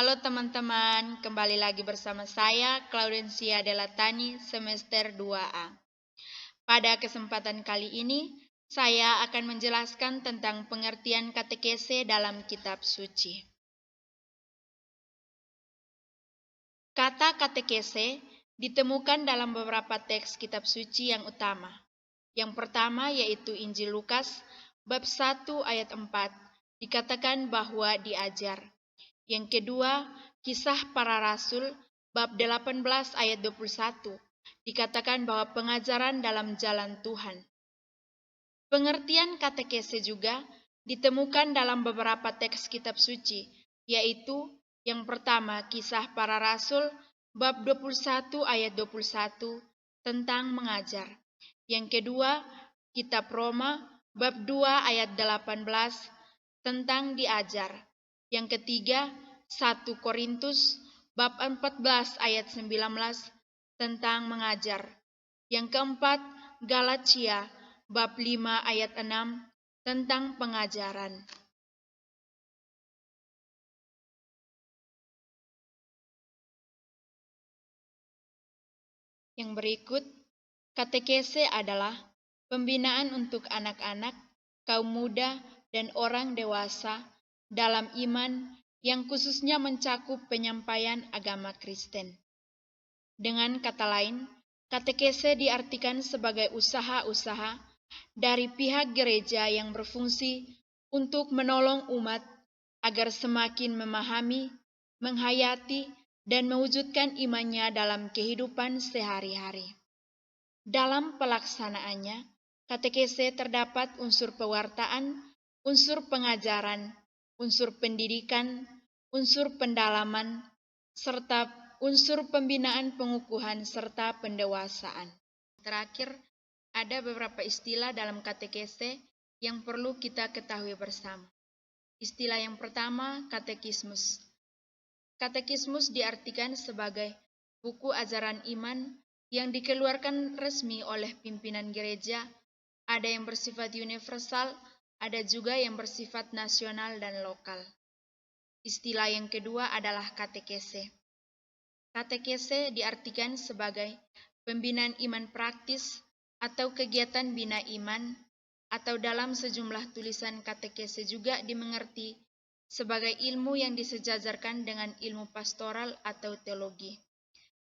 Halo teman-teman, kembali lagi bersama saya, Claudencia Delatani, semester 2A. Pada kesempatan kali ini, saya akan menjelaskan tentang pengertian katekese dalam kitab suci. Kata katekese ditemukan dalam beberapa teks kitab suci yang utama. Yang pertama yaitu Injil Lukas, bab 1 ayat 4, dikatakan bahwa diajar. Yang kedua, Kisah Para Rasul, bab 18 ayat 21, dikatakan bahwa pengajaran dalam jalan Tuhan. Pengertian katekese juga ditemukan dalam beberapa teks kitab suci, yaitu yang pertama, Kisah Para Rasul, bab 21 ayat 21, tentang mengajar. Yang kedua, Kitab Roma, bab 2 ayat 18, tentang diajar. Yang ketiga, 1 Korintus bab 14 ayat 19 tentang mengajar. Yang keempat, Galatia bab 5 ayat 6 tentang pengajaran. Yang berikut, katekese adalah pembinaan untuk anak-anak, kaum muda, dan orang dewasa dalam iman yang khususnya mencakup penyampaian agama Kristen. Dengan kata lain, katekese diartikan sebagai usaha-usaha dari pihak gereja yang berfungsi untuk menolong umat agar semakin memahami, menghayati, dan mewujudkan imannya dalam kehidupan sehari-hari. Dalam pelaksanaannya, katekese terdapat unsur pewartaan, unsur pengajaran, unsur pendidikan, unsur pendalaman, serta unsur pembinaan pengukuhan serta pendewasaan. Terakhir, ada beberapa istilah dalam katekese yang perlu kita ketahui bersama. Istilah yang pertama, katekismus. Katekismus diartikan sebagai buku ajaran iman yang dikeluarkan resmi oleh pimpinan gereja. Ada yang bersifat universal, ada juga yang bersifat nasional dan lokal. Istilah yang kedua adalah katekese. Katekese diartikan sebagai pembinaan iman praktis atau kegiatan bina iman, atau dalam sejumlah tulisan katekese juga dimengerti sebagai ilmu yang disejajarkan dengan ilmu pastoral atau teologi.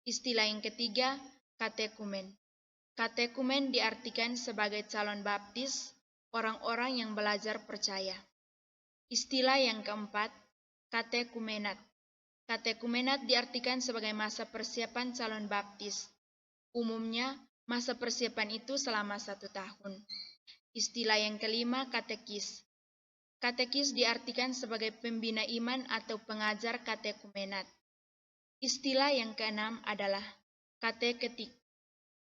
Istilah yang ketiga, katekumen. Katekumen diartikan sebagai calon baptis, orang-orang yang belajar percaya. Istilah yang keempat, katekumenat. Katekumenat diartikan sebagai masa persiapan calon baptis. Umumnya, masa persiapan itu selama 1 tahun. Istilah yang kelima, katekis. Katekis diartikan sebagai pembina iman atau pengajar katekumenat. Istilah yang keenam adalah kateketik.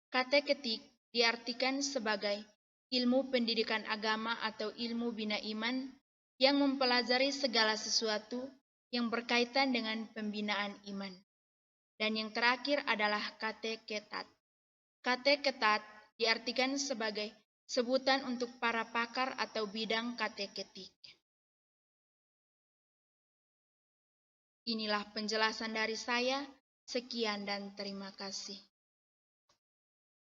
Kateketik diartikan sebagai ilmu pendidikan agama atau ilmu bina iman yang mempelajari segala sesuatu yang berkaitan dengan pembinaan iman. Dan yang terakhir adalah kateketat. Kateketat diartikan sebagai sebutan untuk para pakar atau bidang kateketik. Inilah penjelasan dari saya. Sekian dan terima kasih.